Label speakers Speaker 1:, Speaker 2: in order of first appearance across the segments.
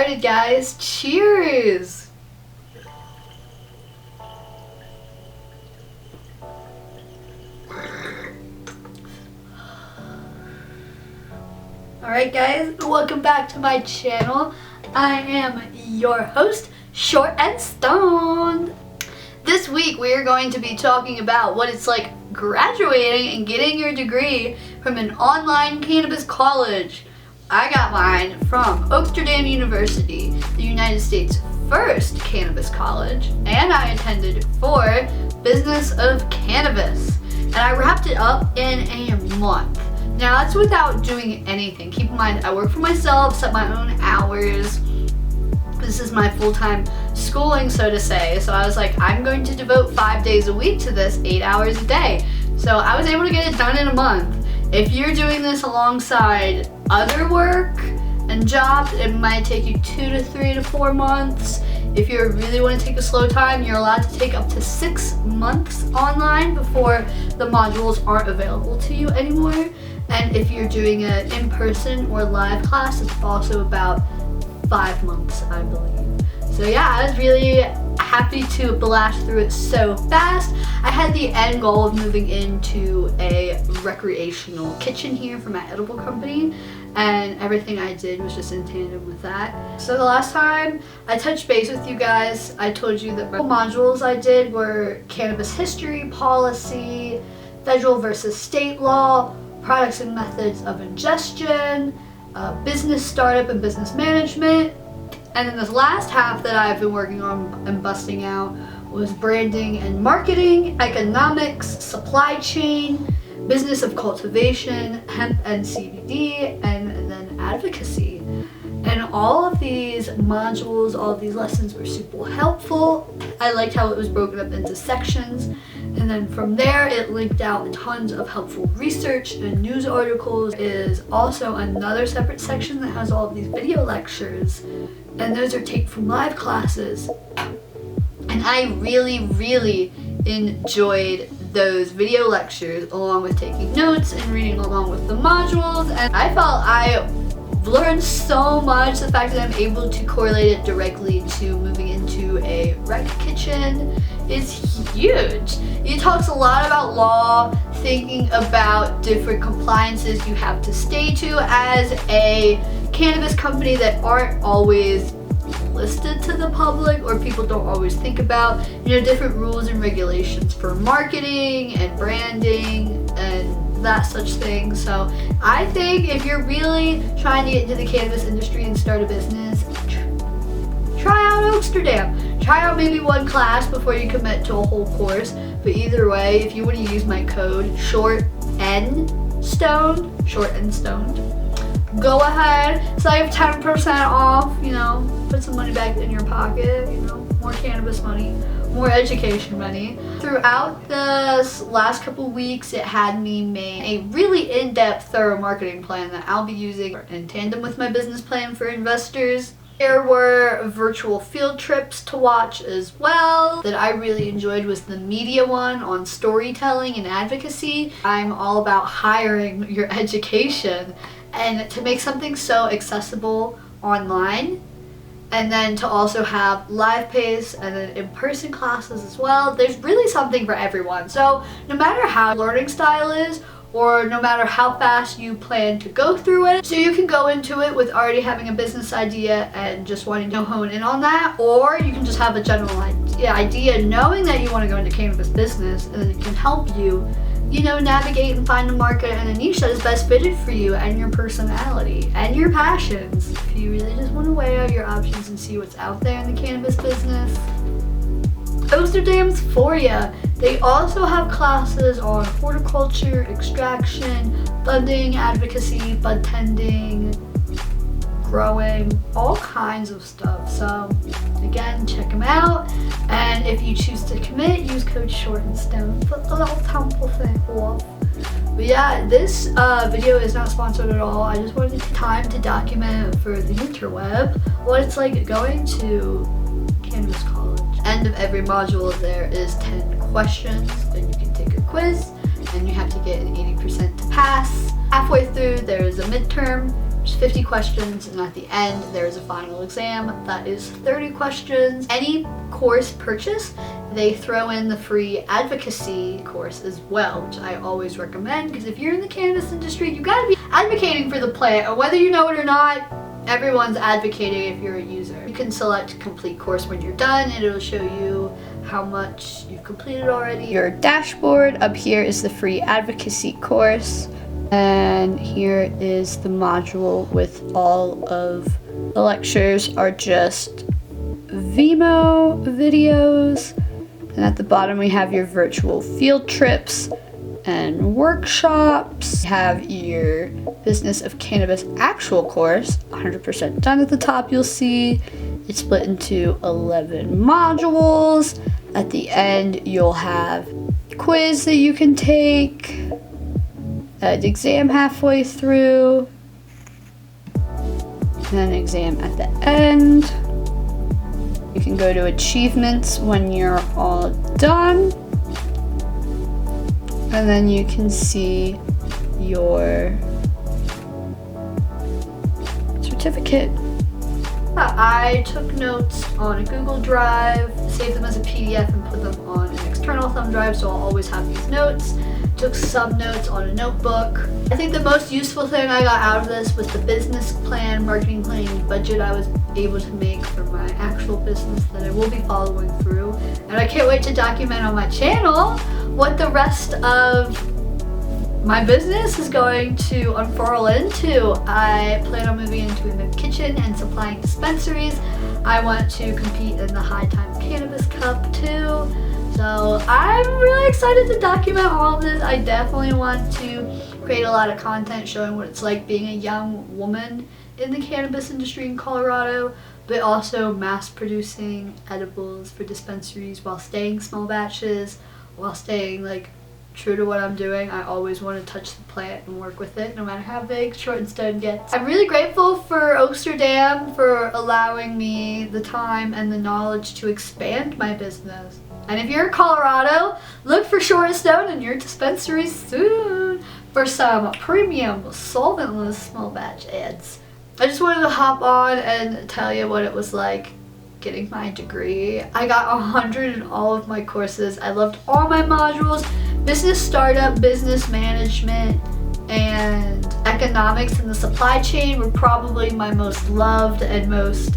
Speaker 1: excited, guys. Cheers! Alright guys, welcome back to my channel. I am your host, Short and Stoned. This week we are going to be talking about what it's like graduating and getting your degree from an online cannabis college. I got mine from Oaksterdam University, the United States' first cannabis college, and I attended for Business of Cannabis. And I wrapped it up in a month. Now that's without doing anything. Keep in mind, I work for myself, set my own hours. This is my full-time schooling, so to say. So I was like, I'm going to devote 5 days a week to this, 8 hours a day. So I was able to get it done in a month. If you're doing this alongside other work and jobs, it might take you 2 to 3 to 4 months. If you really want to take a slow time, you're allowed to take up to 6 months online before the modules aren't available to you anymore. And if you're doing an in-person or live class, it's also about 5 months, I believe. So yeah, I was really happy to blast through it so fast. I had the end goal of moving into a recreational kitchen here for my edible company, and everything I did was just in tandem with that. So the last time I touched base with you guys, I told you that my modules I did were cannabis history, policy, federal versus state law, products and methods of ingestion, business startup and business management. And then this last half that I've been working on and busting out was branding and marketing, economics, supply chain, business of cultivation, hemp and CBD, and then advocacy. And all of these modules, all of these lessons were super helpful. I liked how it was broken up into sections. And then from there, it linked out tons of helpful research and news articles. Is also another separate section that has all of these video lectures. And those are taken from live classes. And I really enjoyed those video lectures along with taking notes and reading along with the modules. And I felt I learned so much. The fact that I'm able to correlate it directly to moving into a rec kitchen is huge. It talks a lot about law, thinking about different compliances you have to stay to as a cannabis company that aren't always listed to the public, or people don't always think about, different rules and regulations for marketing and branding and that such thing. So I think if you're really trying to get into the cannabis industry and start a business, try out Oaksterdam. Try out maybe one class before you commit to a whole course. But either way, if you want to use my code short and stoned, go ahead, save 10% off, put some money back in your pocket, more cannabis money, more education money. Throughout this last couple weeks, it had me make a really in-depth, thorough marketing plan that I'll be using in tandem with my business plan for investors. There were virtual field trips to watch as well. That I really enjoyed was the media one on storytelling and advocacy. I'm all about hiring your education, and to make something so accessible online, and then to also have live pace and then in-person classes as well. There's really something for everyone. So no matter how your learning style is, or no matter how fast you plan to go through it, so you can go into it with already having a business idea and just wanting to hone in on that, or you can just have a general idea knowing that you want to go into cannabis business, and then it can help you navigate and find a market and a niche that is best fitted for you and your personality and your passions. If you really just want to weigh out your options and see what's out there in the cannabis business, Oaksterdam's for ya. They also have classes on horticulture, extraction, funding, advocacy, bud tending, growing, all kinds of stuff. So again, check them out. And if you choose to commit, use code short and stoned for the little temple thing off. But yeah, this video is not sponsored at all. I just wanted time to document for the interweb what it's like going to cannabis college. End of every module there is 10 questions, and you can take a quiz, and you have to get an 80% to pass. Halfway through there is a midterm, There's 50 questions, and at the end there is a final exam that is 30 questions. Any course purchase, they throw in the free advocacy course as well, which I always recommend, because if you're in the cannabis industry, you gotta be advocating for the plant, or whether you know it or not, everyone's advocating if you're a user. You can select complete course when you're done, and it'll show you how much you've completed already. Your dashboard up here is the free advocacy course, and here is the module with all of the lectures are just Vimeo videos. And at the bottom we have your virtual field trips and workshops. You have your Business of Cannabis actual course, 100% done. At the top you'll see it's split into 11 modules. At the end you'll have a quiz that you can take, an exam halfway through, and an exam at the end. You can go to achievements when you're all done, and then you can see your certificate. I took notes on a Google Drive, saved them as a PDF, and put them on an external thumb drive, so I'll always have these notes. Took some notes on a notebook. I think the most useful thing I got out of this was the business plan, marketing plan, and budget I was able to make for my actual business that I will be following through. And I can't wait to document on my channel what the rest of my business is going to unfurl into. I plan on moving into the kitchen and supplying dispensaries. I want to compete in the High Times Cannabis Cup too. So I'm really excited to document all of this. I definitely want to create a lot of content showing what it's like being a young woman in the cannabis industry in Colorado, but also mass producing edibles for dispensaries while staying small batches, while staying like true to what I'm doing. I always want to touch the plant and work with it, no matter how big Short and Stone gets. I'm really grateful for Oaksterdam for allowing me the time and the knowledge to expand my business. And if you're in Colorado, look for Short and Stone in your dispensary soon for some premium solventless small batch ads. I just wanted to hop on and tell you what it was like getting my degree. I got 100 in all of my courses. I loved all my modules. Business startup, business management, and economics and the supply chain were probably my most loved and most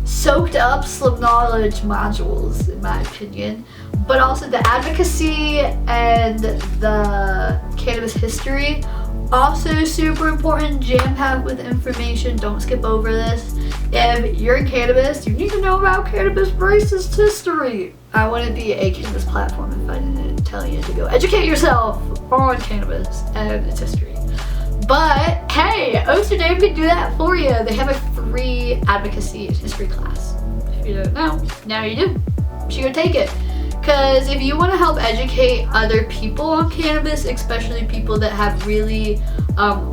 Speaker 1: soaked up some knowledge modules, in my opinion. But also the advocacy and the cannabis history, also super important, jam-packed with information. Don't skip over this. If you're in cannabis, you need to know about cannabis racist history. I wouldn't be a cannabis platform if I didn't tell you to go educate yourself on cannabis and its history. But hey, Oaksterdam can do that for you. They have a free advocacy and history class. If you don't know, now you do. You should go take it. Because if you want to help educate other people on cannabis, especially people that have really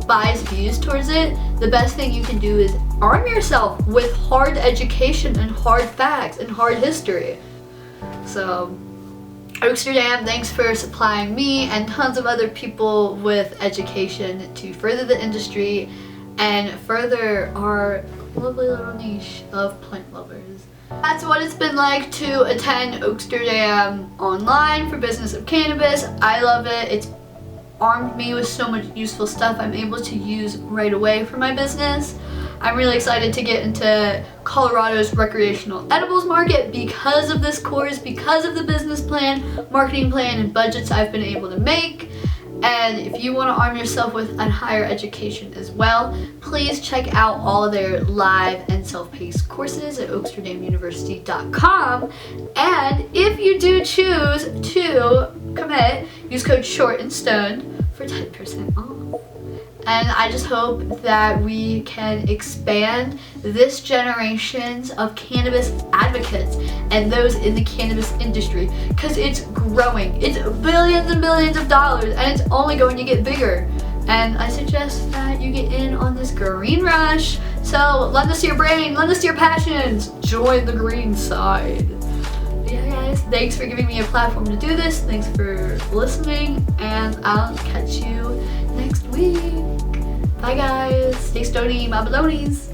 Speaker 1: biased views towards it, the best thing you can do is arm yourself with hard education and hard facts and hard history. So Oaksterdam, thanks for supplying me and tons of other people with education to further the industry and further our lovely little niche of plant lovers. That's what it's been like to attend Oaksterdam online for Business of Cannabis. I love it. It's armed me with so much useful stuff I'm able to use right away for my business. I'm really excited to get into Colorado's recreational edibles market because of this course, because of the business plan, marketing plan, and budgets I've been able to make. And if you want to arm yourself with a higher education as well, please check out all of their live and self-paced courses at oaksterdamuniversity.com. And if you do choose to commit, use code Short and Stone for 10% off. And I just hope that we can expand this generations of cannabis advocates and those in the cannabis industry, because it's growing. It's billions and billions of dollars, and it's only going to get bigger. And I suggest that you get in on this green rush. So lend us your brain, lend us your passions, join the green side. But yeah guys, thanks for giving me a platform to do this. Thanks for listening, and I'll catch you next week. Bye guys. Stay stony, my balonies.